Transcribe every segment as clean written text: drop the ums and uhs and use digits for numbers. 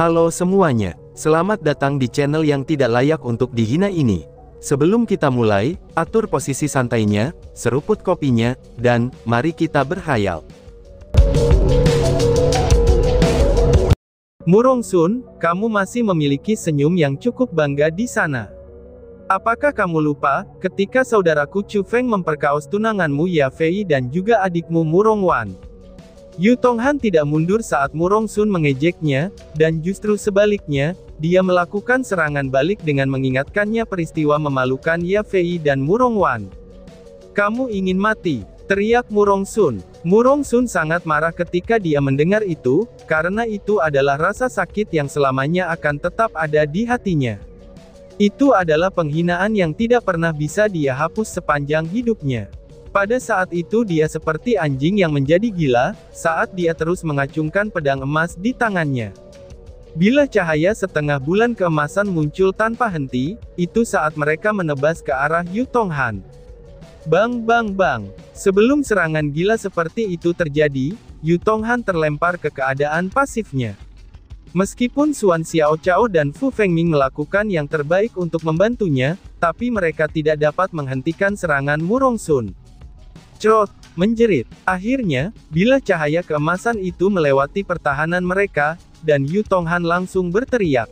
Halo semuanya, selamat datang di channel yang tidak layak untuk dihina ini. Sebelum kita mulai, atur posisi santainya, seruput kopinya, dan mari kita berkhayal. Murong Sun, kamu masih memiliki senyum yang cukup bangga di sana. Apakah kamu lupa, ketika saudaraku Chu Feng memperkaos tunanganmu Ya Fei dan juga adikmu Murong Wan? Yu Tonghan tidak mundur saat Murong Sun mengejeknya, dan justru sebaliknya, dia melakukan serangan balik dengan mengingatkannya peristiwa memalukan Ya Fei dan Murong Wan. "Kamu ingin mati," teriak Murong Sun. Murong Sun sangat marah ketika dia mendengar itu, karena itu adalah rasa sakit yang selamanya akan tetap ada di hatinya. Itu adalah penghinaan yang tidak pernah bisa dia hapus sepanjang hidupnya. Pada saat itu dia seperti anjing yang menjadi gila, saat dia terus mengacungkan pedang emas di tangannya. Bila cahaya setengah bulan keemasan muncul tanpa henti, itu saat mereka menebas ke arah Yu Tonghan. Bang bang bang. Sebelum serangan gila seperti itu terjadi, Yu Tonghan terlempar ke keadaan pasifnya. Meskipun Xuan Xiaochao dan Fu Fengming melakukan yang terbaik untuk membantunya, tapi mereka tidak dapat menghentikan serangan Murong Sun. Crot, menjerit. Akhirnya, bila cahaya keemasan itu melewati pertahanan mereka, dan Yu Tonghan langsung berteriak.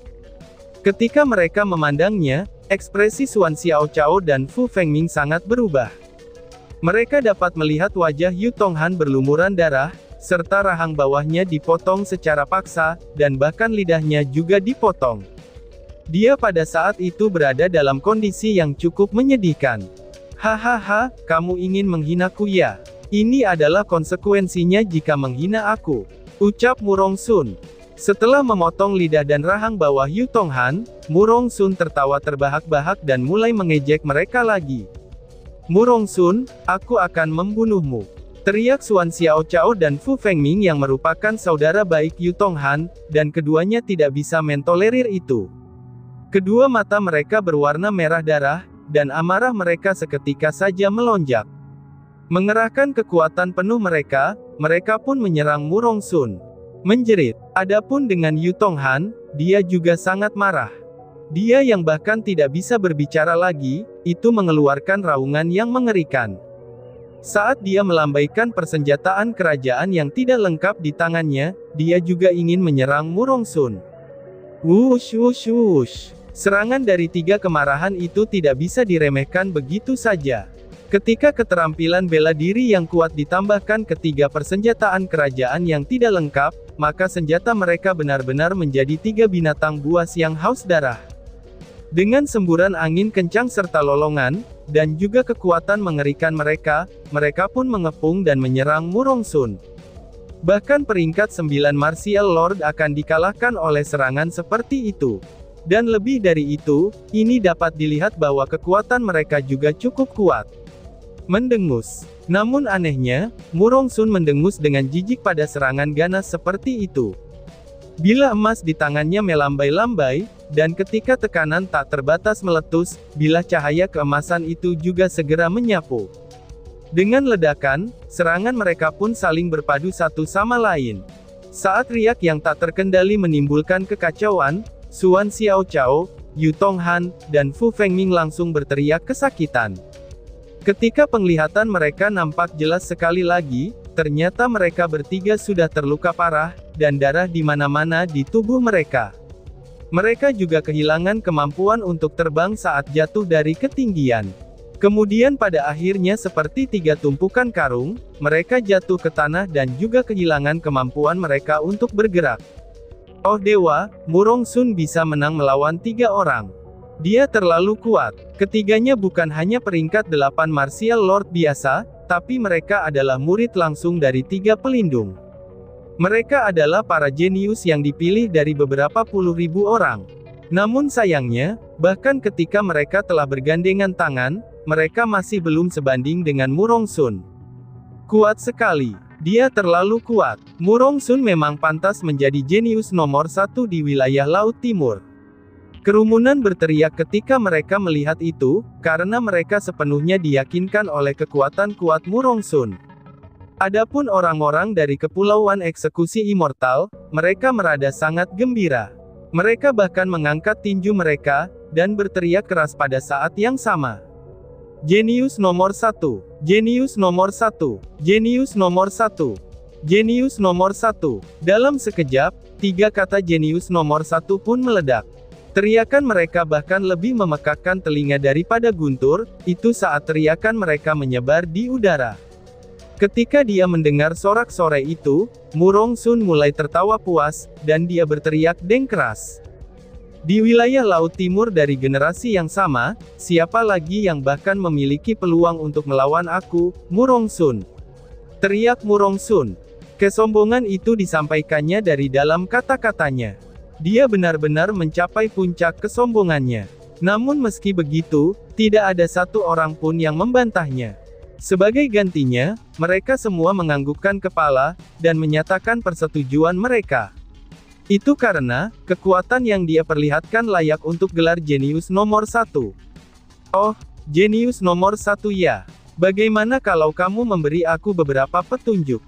Ketika mereka memandangnya, ekspresi Xuan Xiaochao dan Fu Fengming sangat berubah. Mereka dapat melihat wajah Yu Tonghan berlumuran darah, serta rahang bawahnya dipotong secara paksa, dan bahkan lidahnya juga dipotong. Dia pada saat itu berada dalam kondisi yang cukup menyedihkan. "Hahaha, kamu ingin menghinaku ya? Ini adalah konsekuensinya jika menghina aku," ucap Murong Sun. Setelah memotong lidah dan rahang bawah Yu Tonghan, Murong Sun tertawa terbahak-bahak dan mulai mengejek mereka lagi. "Murong Sun, aku akan membunuhmu," teriak Xuan Xiaochao dan Fu Fengming yang merupakan saudara baik Yu Tonghan, dan keduanya tidak bisa mentolerir itu. Kedua mata mereka berwarna merah darah, dan amarah mereka seketika saja melonjak. Mengerahkan kekuatan penuh mereka pun menyerang Murong Sun. Menjerit. Adapun dengan Yu Tonghan, dia juga sangat marah. Dia yang bahkan tidak bisa berbicara lagi, itu mengeluarkan raungan yang mengerikan. Saat dia melambaikan persenjataan kerajaan yang tidak lengkap di tangannya, dia juga ingin menyerang Murong Sun. Wush wush wush. Serangan dari tiga kemarahan itu tidak bisa diremehkan begitu saja. Ketika keterampilan bela diri yang kuat ditambahkan ketiga persenjataan kerajaan yang tidak lengkap, maka senjata mereka benar-benar menjadi tiga binatang buas yang haus darah. Dengan semburan angin kencang serta lolongan, dan juga kekuatan mengerikan mereka pun mengepung dan menyerang Murong Sun. Bahkan peringkat 9 Martial Lord akan dikalahkan oleh serangan seperti itu. Dan lebih dari itu, ini dapat dilihat bahwa kekuatan mereka juga cukup kuat. Mendengus. Namun anehnya, Murong Sun mendengus dengan jijik pada serangan ganas seperti itu. Bila emas di tangannya melambai-lambai, dan ketika tekanan tak terbatas meletus, bila cahaya keemasan itu juga segera menyapu. Dengan ledakan, serangan mereka pun saling berpadu satu sama lain. Saat riak yang tak terkendali menimbulkan kekacauan, Xuan Xiaochao, Yu Tonghan, dan Fu Fengming langsung berteriak kesakitan. Ketika penglihatan mereka nampak jelas sekali lagi, ternyata mereka bertiga sudah terluka parah, dan darah di mana-mana di tubuh mereka. Mereka juga kehilangan kemampuan untuk terbang saat jatuh dari ketinggian. Kemudian pada akhirnya seperti tiga tumpukan karung, mereka jatuh ke tanah dan juga kehilangan kemampuan mereka untuk bergerak. Oh dewa, Murong Sun bisa menang melawan tiga orang. Dia terlalu kuat. Ketiganya bukan hanya peringkat 8 Martial Lord biasa, tapi mereka adalah murid langsung dari tiga pelindung. Mereka adalah para jenius yang dipilih dari beberapa puluh ribu orang. Namun sayangnya, bahkan ketika mereka telah bergandengan tangan, mereka masih belum sebanding dengan Murong Sun. Kuat sekali. Dia terlalu kuat. Murong Sun memang pantas menjadi jenius nomor satu di wilayah Laut Timur. Kerumunan berteriak ketika mereka melihat itu, karena mereka sepenuhnya diyakinkan oleh kekuatan kuat Murong Sun. Adapun orang-orang dari Kepulauan Eksekusi Immortal, mereka merada sangat gembira. Mereka bahkan mengangkat tinju mereka, dan berteriak keras pada saat yang sama. Jenius nomor 1. Jenius nomor 1. Jenius nomor 1. Jenius nomor 1. Dalam sekejap, 3 kata jenius nomor 1 pun meledak. Teriakan mereka bahkan lebih memekakkan telinga daripada guntur, itu saat teriakan mereka menyebar di udara. Ketika dia mendengar sorak-sorai itu, Murongsun mulai tertawa puas, dan dia berteriak dengan keras. Di wilayah Laut Timur dari generasi yang sama, siapa lagi yang bahkan memiliki peluang untuk melawan aku, Murongsun? Teriak Murongsun. Kesombongan itu disampaikannya dari dalam kata-katanya. Dia benar-benar mencapai puncak kesombongannya. Namun meski begitu, tidak ada satu orang pun yang membantahnya. Sebagai gantinya, mereka semua menganggukkan kepala, dan menyatakan persetujuan mereka. Itu karena, kekuatan yang dia perlihatkan layak untuk gelar jenius nomor 1. Oh, jenius nomor 1 ya. Bagaimana kalau kamu memberi aku beberapa petunjuk?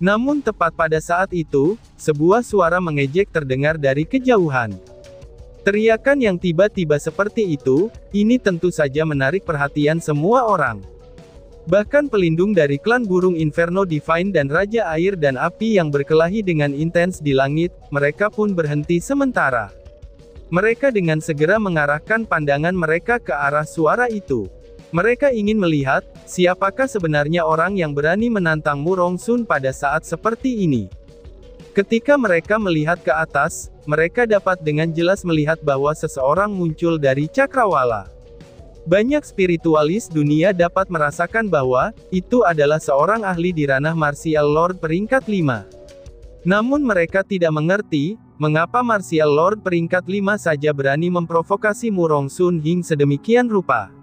Namun tepat pada saat itu, sebuah suara mengejek terdengar dari kejauhan. Teriakan yang tiba-tiba seperti itu, ini tentu saja menarik perhatian semua orang. Bahkan pelindung dari klan burung Inferno Divine dan Raja Air dan Api yang berkelahi dengan intens di langit, mereka pun berhenti sementara. Mereka dengan segera mengarahkan pandangan mereka ke arah suara itu. Mereka ingin melihat, siapakah sebenarnya orang yang berani menantang Murongsun pada saat seperti ini. Ketika mereka melihat ke atas, mereka dapat dengan jelas melihat bahwa seseorang muncul dari cakrawala. Banyak spiritualis dunia dapat merasakan bahwa, itu adalah seorang ahli di ranah martial lord peringkat 5. Namun mereka tidak mengerti, mengapa martial lord peringkat 5 saja berani memprovokasi Murongsun hingga sedemikian rupa.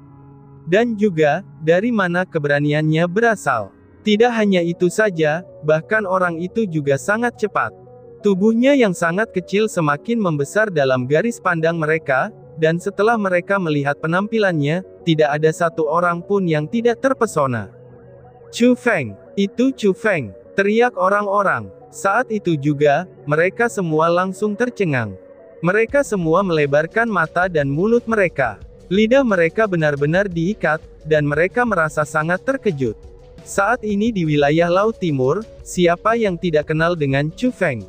Dan juga, dari mana keberaniannya berasal. Tidak hanya itu saja, bahkan orang itu juga sangat cepat. Tubuhnya yang sangat kecil semakin membesar dalam garis pandang mereka, dan setelah mereka melihat penampilannya, tidak ada satu orang pun yang tidak terpesona. Chu Feng, itu Chu Feng, teriak orang-orang. Saat itu juga, mereka semua langsung tercengang. Mereka semua melebarkan mata dan mulut mereka. Lidah mereka benar-benar diikat, dan mereka merasa sangat terkejut. Saat ini di wilayah Laut Timur, siapa yang tidak kenal dengan Chu Feng?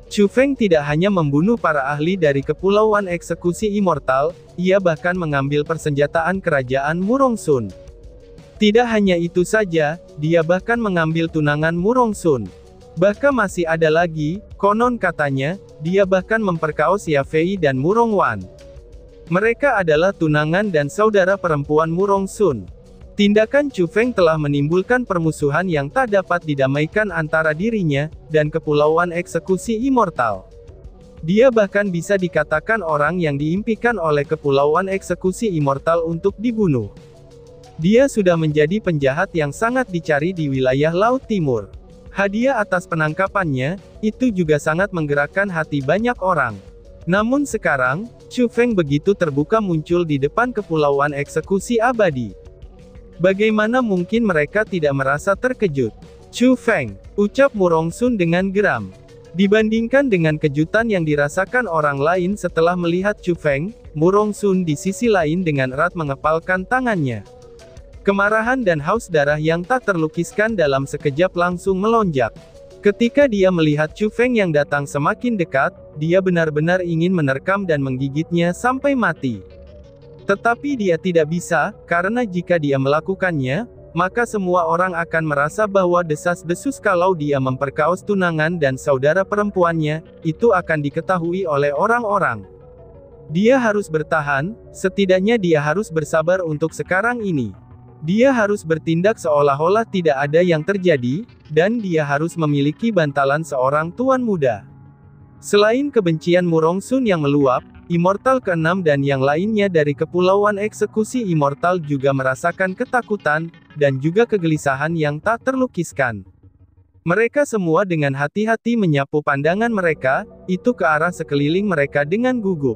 Chu Feng tidak hanya membunuh para ahli dari Kepulauan Eksekusi Immortal, ia bahkan mengambil persenjataan kerajaan Murongsun. Tidak hanya itu saja, dia bahkan mengambil tunangan Murongsun. Bahkan masih ada lagi, konon katanya, dia bahkan memperkaos Yafei dan Murongwan. Mereka adalah tunangan dan saudara perempuan Murongsun. Tindakan Chu Feng telah menimbulkan permusuhan yang tak dapat didamaikan antara dirinya, dan Kepulauan Eksekusi Immortal. Dia bahkan bisa dikatakan orang yang diimpikan oleh Kepulauan Eksekusi Immortal untuk dibunuh. Dia sudah menjadi penjahat yang sangat dicari di wilayah Laut Timur. Hadiah atas penangkapannya, itu juga sangat menggerakkan hati banyak orang. Namun sekarang, Chu Feng begitu terbuka muncul di depan Kepulauan Eksekusi Abadi. Bagaimana mungkin mereka tidak merasa terkejut? Chu Feng, ucap Murongsun dengan geram. Dibandingkan dengan kejutan yang dirasakan orang lain setelah melihat Chu Feng, Murongsun di sisi lain dengan erat mengepalkan tangannya. Kemarahan dan haus darah yang tak terlukiskan dalam sekejap langsung melonjak. Ketika dia melihat Chu Feng yang datang semakin dekat, dia benar-benar ingin menerkam dan menggigitnya sampai mati. Tetapi dia tidak bisa, karena jika dia melakukannya, maka semua orang akan merasa bahwa desas-desus kalau dia memperkaos tunangan dan saudara perempuannya, itu akan diketahui oleh orang-orang. Dia harus bertahan, setidaknya dia harus bersabar untuk sekarang ini. Dia harus bertindak seolah-olah tidak ada yang terjadi, dan dia harus memiliki bantalan seorang tuan muda. Selain kebencian Murongsun yang meluap, Immortal ke-6 dan yang lainnya dari Kepulauan Eksekusi Immortal juga merasakan ketakutan, dan juga kegelisahan yang tak terlukiskan. Mereka semua dengan hati-hati menyapu pandangan mereka, itu ke arah sekeliling mereka dengan gugup.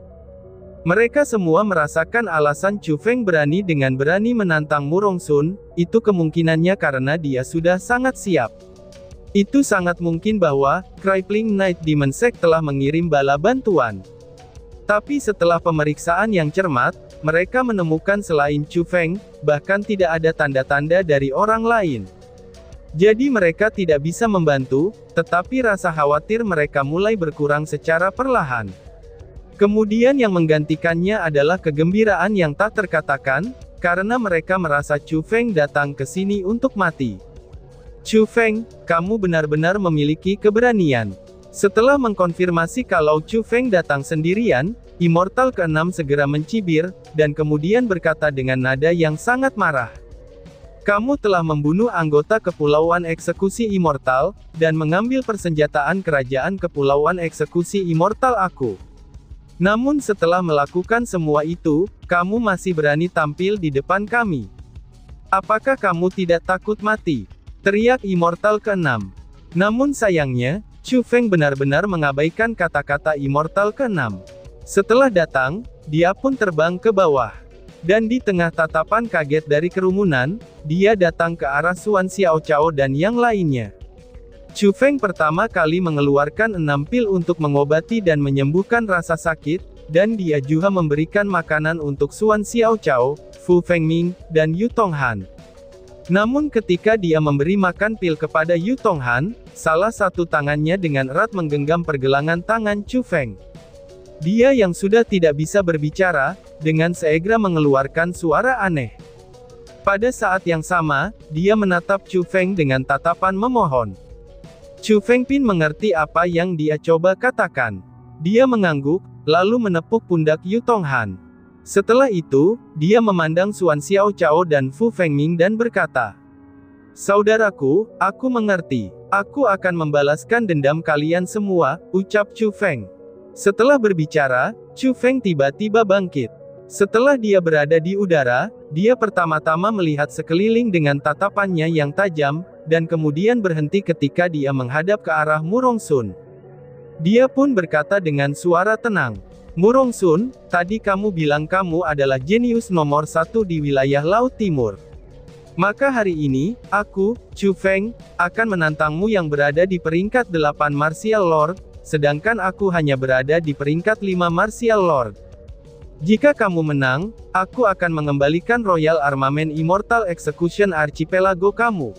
Mereka semua merasakan alasan Chu Feng berani menantang Murongsun, itu kemungkinannya karena dia sudah sangat siap. Itu sangat mungkin bahwa, Crippling Night Demon Sect telah mengirim bala bantuan. Tapi setelah pemeriksaan yang cermat, mereka menemukan selain Chu Feng, bahkan tidak ada tanda-tanda dari orang lain. Jadi mereka tidak bisa membantu, tetapi rasa khawatir mereka mulai berkurang secara perlahan. Kemudian yang menggantikannya adalah kegembiraan yang tak terkatakan, karena mereka merasa Chu Feng datang ke sini untuk mati. Chu Feng, kamu benar-benar memiliki keberanian. Setelah mengkonfirmasi kalau Chu Feng datang sendirian, Immortal ke-6 segera mencibir, dan kemudian berkata dengan nada yang sangat marah. Kamu telah membunuh anggota Kepulauan Eksekusi Immortal, dan mengambil persenjataan kerajaan Kepulauan Eksekusi Immortal aku. Namun setelah melakukan semua itu, kamu masih berani tampil di depan kami. Apakah kamu tidak takut mati? Teriak Immortal ke-6. Namun sayangnya, Chu Feng benar-benar mengabaikan kata-kata Immortal ke-6. Setelah datang, dia pun terbang ke bawah. Dan di tengah tatapan kaget dari kerumunan, dia datang ke arah Xuan Xiaochao dan yang lainnya. Chu Feng pertama kali mengeluarkan 6 pil untuk mengobati dan menyembuhkan rasa sakit, dan dia juga memberikan makanan untuk Xuan Xiaochao, Fu Fengming, dan Yu Tonghan. Namun ketika dia memberi makan pil kepada Yu Tonghan, salah satu tangannya dengan erat menggenggam pergelangan tangan Chu Feng. Dia yang sudah tidak bisa berbicara, dengan segera mengeluarkan suara aneh. Pada saat yang sama, dia menatap Chu Feng dengan tatapan memohon. Chu Feng pun mengerti apa yang dia coba katakan. Dia mengangguk, lalu menepuk pundak Yu Tonghan. Setelah itu, dia memandang Xuan Xiaochao dan Fu Fengming dan berkata, "Saudaraku, aku mengerti. Aku akan membalaskan dendam kalian semua," ucap Chu Feng. Setelah berbicara, Chu Feng tiba-tiba bangkit. Setelah dia berada di udara, dia pertama-tama melihat sekeliling dengan tatapannya yang tajam, dan kemudian berhenti ketika dia menghadap ke arah Murongsun. Dia pun berkata dengan suara tenang, "Murongsun, tadi kamu bilang kamu adalah jenius nomor 1 di wilayah Laut Timur. Maka hari ini, aku, Chu Feng, akan menantangmu yang berada di peringkat 8 Martial Lord, sedangkan aku hanya berada di peringkat 5 Martial Lord. Jika kamu menang, aku akan mengembalikan Royal Armament Immortal Execution Archipelago kamu.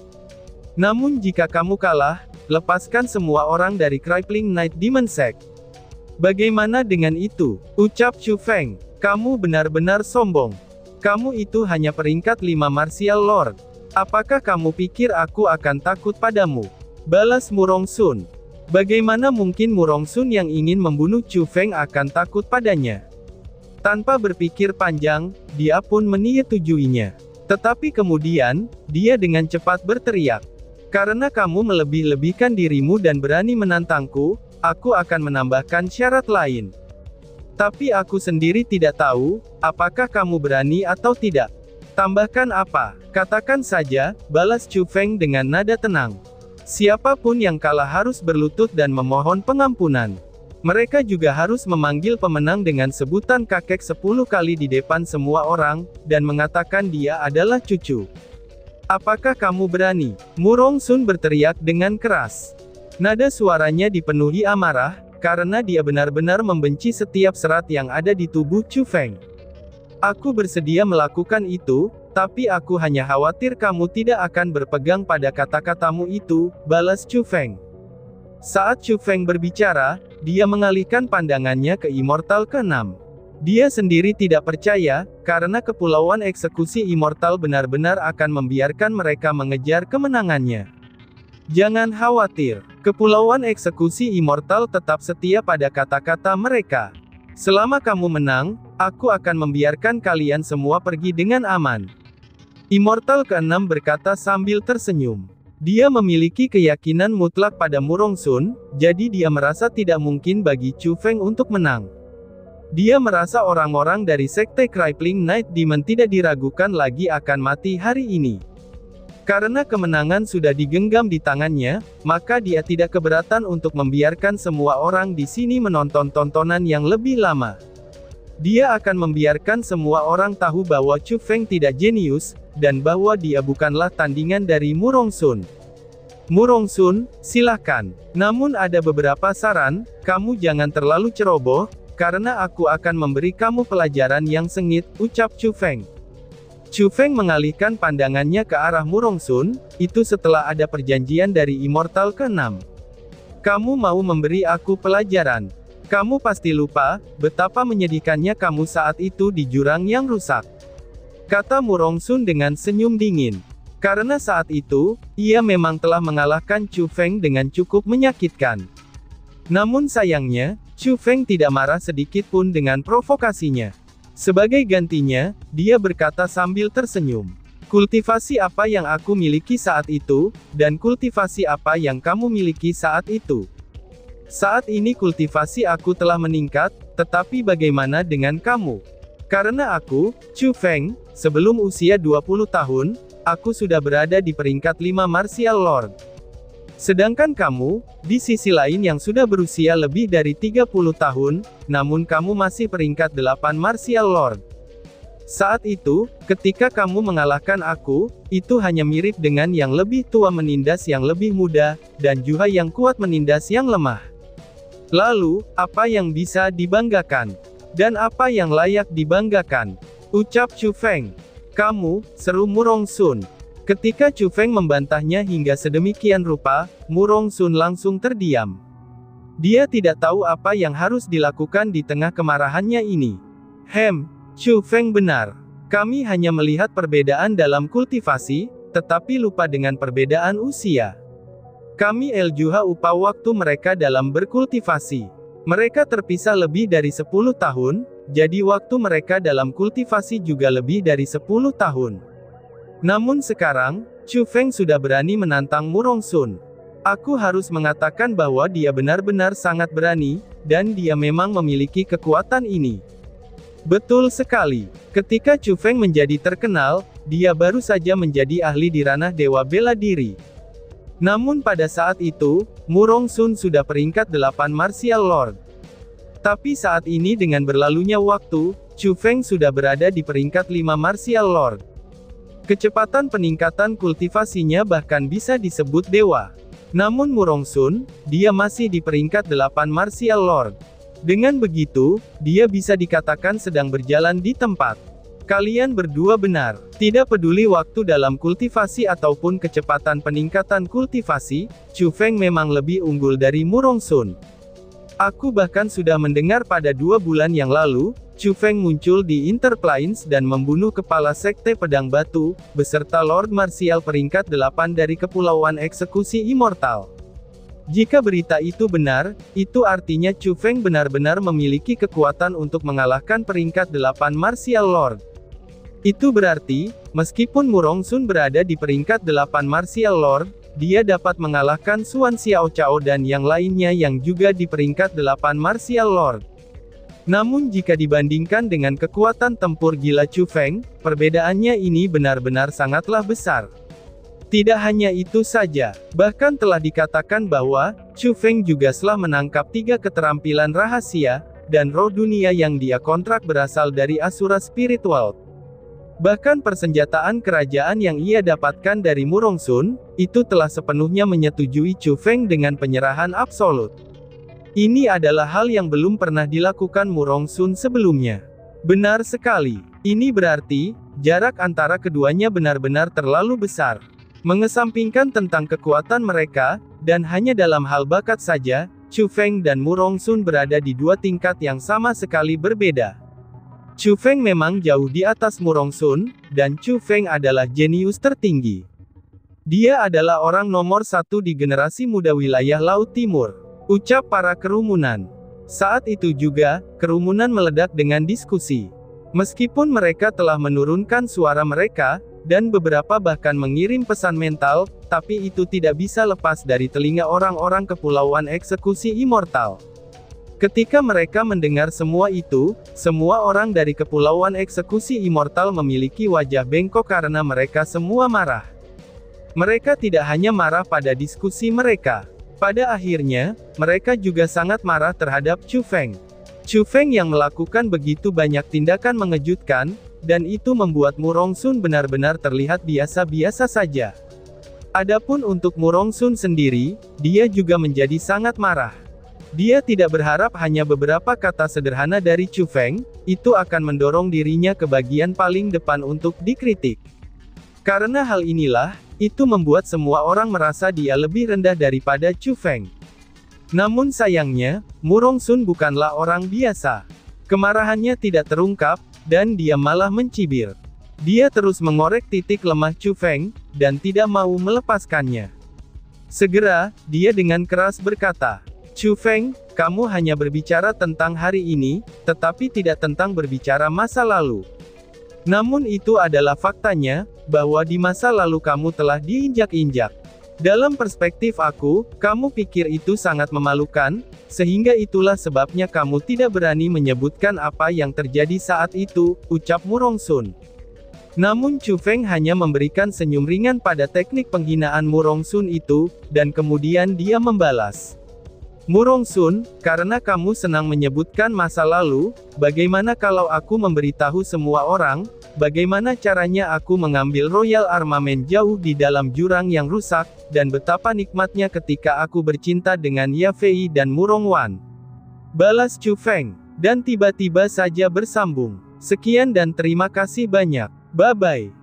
Namun jika kamu kalah, lepaskan semua orang dari Crippling Night Demon Sect." "Bagaimana dengan itu?" ucap Chu Feng. "Kamu benar-benar sombong. Kamu itu hanya peringkat 5 Martial Lord. Apakah kamu pikir aku akan takut padamu?" balas Murongsun. Bagaimana mungkin Murongsun yang ingin membunuh Chu Feng akan takut padanya? Tanpa berpikir panjang, dia pun menyetujuinya. Tetapi kemudian, dia dengan cepat berteriak, "Karena kamu melebih-lebihkan dirimu dan berani menantangku, aku akan menambahkan syarat lain. Tapi aku sendiri tidak tahu, apakah kamu berani atau tidak." "Tambahkan apa? Katakan saja," balas Chu Feng dengan nada tenang. "Siapapun yang kalah harus berlutut dan memohon pengampunan. Mereka juga harus memanggil pemenang dengan sebutan kakek 10 kali di depan semua orang, dan mengatakan dia adalah cucu. Apakah kamu berani?" Murongsun berteriak dengan keras. Nada suaranya dipenuhi amarah, karena dia benar-benar membenci setiap serat yang ada di tubuh Chu Feng. "Aku bersedia melakukan itu, tapi aku hanya khawatir kamu tidak akan berpegang pada kata-katamu itu," balas Chu Feng. Saat Chu Feng berbicara, dia mengalihkan pandangannya ke Immortal ke-6. Dia sendiri tidak percaya, karena Kepulauan Eksekusi Immortal benar-benar akan membiarkan mereka mengejar kemenangannya. "Jangan khawatir, Kepulauan Eksekusi Immortal tetap setia pada kata-kata mereka. Selama kamu menang, aku akan membiarkan kalian semua pergi dengan aman." Immortal ke-6 berkata sambil tersenyum. Dia memiliki keyakinan mutlak pada Murongsun, jadi dia merasa tidak mungkin bagi Chu Feng untuk menang. Dia merasa orang-orang dari Sekte Crippling Night Demon tidak diragukan lagi akan mati hari ini. Karena kemenangan sudah digenggam di tangannya, maka dia tidak keberatan untuk membiarkan semua orang di sini menonton tontonan yang lebih lama. Dia akan membiarkan semua orang tahu bahwa Chu Feng tidak jenius, dan bahwa dia bukanlah tandingan dari Murongsun. "Murongsun, silakan. Namun ada beberapa saran, kamu jangan terlalu ceroboh, karena aku akan memberi kamu pelajaran yang sengit, ucap Chu Feng. Chu Feng mengalihkan pandangannya ke arah Murong Sun, itu setelah ada perjanjian dari Immortal ke-6. Kamu mau memberi aku pelajaran. Kamu pasti lupa, betapa menyedihkannya kamu saat itu di jurang yang rusak. Kata Murong Sun dengan senyum dingin. Karena saat itu, ia memang telah mengalahkan Chu Feng dengan cukup menyakitkan. Namun sayangnya, Chu Feng tidak marah sedikit pun dengan provokasinya. Sebagai gantinya, dia berkata sambil tersenyum. Kultivasi apa yang aku miliki saat itu, dan kultivasi apa yang kamu miliki saat itu? Saat ini kultivasi aku telah meningkat, tetapi bagaimana dengan kamu? Karena aku, Chu Feng, sebelum usia 20 tahun, aku sudah berada di peringkat 5 Martial Lord. Sedangkan kamu, di sisi lain yang sudah berusia lebih dari 30 tahun, namun kamu masih peringkat 8 Martial Lord. Saat itu, ketika kamu mengalahkan aku, itu hanya mirip dengan yang lebih tua menindas yang lebih muda, dan juga yang kuat menindas yang lemah. Lalu, apa yang bisa dibanggakan? Dan apa yang layak dibanggakan? Ucap Chu Feng. Kamu, seru Murong Sun. Ketika Chu Feng membantahnya hingga sedemikian rupa, Murong Sun langsung terdiam. Dia tidak tahu apa yang harus dilakukan di tengah kemarahannya ini. Chu Feng benar. Kami hanya melihat perbedaan dalam kultivasi, tetapi lupa dengan perbedaan usia. Kami juga lupa waktu mereka dalam berkultivasi. Mereka terpisah lebih dari 10 tahun, jadi waktu mereka dalam kultivasi juga lebih dari 10 tahun. Namun sekarang, Chu Feng sudah berani menantang Murong Sun. Aku harus mengatakan bahwa dia benar-benar sangat berani, dan dia memang memiliki kekuatan ini. Betul sekali. Ketika Chu Feng menjadi terkenal, dia baru saja menjadi ahli di ranah dewa bela diri. Namun pada saat itu, Murong Sun sudah peringkat 8 Martial Lord. Tapi saat ini dengan berlalunya waktu, Chu Feng sudah berada di peringkat 5 Martial Lord. Kecepatan peningkatan kultivasinya bahkan bisa disebut dewa. Namun Murong Sun, dia masih di peringkat 8 Martial Lord. Dengan begitu, dia bisa dikatakan sedang berjalan di tempat. Kalian berdua benar. Tidak peduli waktu dalam kultivasi ataupun kecepatan peningkatan kultivasi, Chu Feng memang lebih unggul dari Murong Sun. Aku bahkan sudah mendengar pada 2 bulan yang lalu, Chu Feng muncul di Interplanes dan membunuh kepala Sekte Pedang Batu, beserta Lord Martial peringkat 8 dari Kepulauan Eksekusi Immortal. Jika berita itu benar, itu artinya Chu Feng benar-benar memiliki kekuatan untuk mengalahkan peringkat 8 Martial Lord. Itu berarti, meskipun Murong Sun berada di peringkat 8 Martial Lord, dia dapat mengalahkan Xuan Xiao Cao dan yang lainnya yang juga di peringkat 8 Martial Lord. Namun jika dibandingkan dengan kekuatan tempur gila Chu Feng, perbedaannya ini benar-benar sangatlah besar. Tidak hanya itu saja, bahkan telah dikatakan bahwa, Chu Feng juga telah menangkap 3 keterampilan rahasia, dan roh dunia yang dia kontrak berasal dari Asura Spiritual. Bahkan persenjataan kerajaan yang ia dapatkan dari Murong Sun, itu telah sepenuhnya menyetujui Chu Feng dengan penyerahan absolut. Ini adalah hal yang belum pernah dilakukan Murong Sun sebelumnya. Benar sekali. Ini berarti, jarak antara keduanya benar-benar terlalu besar. Mengesampingkan tentang kekuatan mereka, dan hanya dalam hal bakat saja, Chu Feng dan Murong Sun berada di 2 tingkat yang sama sekali berbeda. Chu Feng memang jauh di atas Murong Sun, dan Chu Feng adalah jenius tertinggi. Dia adalah orang nomor 1 di generasi muda wilayah Laut Timur. Ucap para kerumunan. Saat itu juga, kerumunan meledak dengan diskusi. Meskipun mereka telah menurunkan suara mereka, dan beberapa bahkan mengirim pesan mental, tapi itu tidak bisa lepas dari telinga orang-orang Kepulauan Eksekusi Immortal. Ketika mereka mendengar semua itu, semua orang dari Kepulauan Eksekusi Immortal memiliki wajah bengkok karena mereka semua marah. Mereka tidak hanya marah pada diskusi mereka. Pada akhirnya, mereka juga sangat marah terhadap Chu Feng. Chu Feng yang melakukan begitu banyak tindakan mengejutkan, dan itu membuat Murong Sun benar-benar terlihat biasa-biasa saja. Adapun untuk Murong Sun sendiri, dia juga menjadi sangat marah. Dia tidak berharap hanya beberapa kata sederhana dari Chu Feng, itu akan mendorong dirinya ke bagian paling depan untuk dikritik. Karena hal inilah, itu membuat semua orang merasa dia lebih rendah daripada Chu Feng. Namun sayangnya, Murongsun bukanlah orang biasa. Kemarahannya tidak terungkap, dan dia malah mencibir. Dia terus mengorek titik lemah Chu Feng, dan tidak mau melepaskannya. Segera, dia dengan keras berkata, "Chu Feng, kamu hanya berbicara tentang hari ini, tetapi tidak tentang berbicara masa lalu. Namun itu adalah faktanya, bahwa di masa lalu kamu telah diinjak-injak. Dalam perspektif aku, kamu pikir itu sangat memalukan, sehingga itulah sebabnya kamu tidak berani menyebutkan apa yang terjadi saat itu," ucap Murongsun. Namun Chu Feng hanya memberikan senyum ringan pada teknik penghinaan Murongsun itu, dan kemudian dia membalas. "Murongsun, karena kamu senang menyebutkan masa lalu, bagaimana kalau aku memberitahu semua orang, bagaimana caranya aku mengambil Royal Armament jauh di dalam jurang yang rusak, dan betapa nikmatnya ketika aku bercinta dengan Ya Fei dan Murongwan," balas Chu Feng, dan tiba-tiba saja bersambung. "Sekian dan terima kasih banyak. Bye-bye."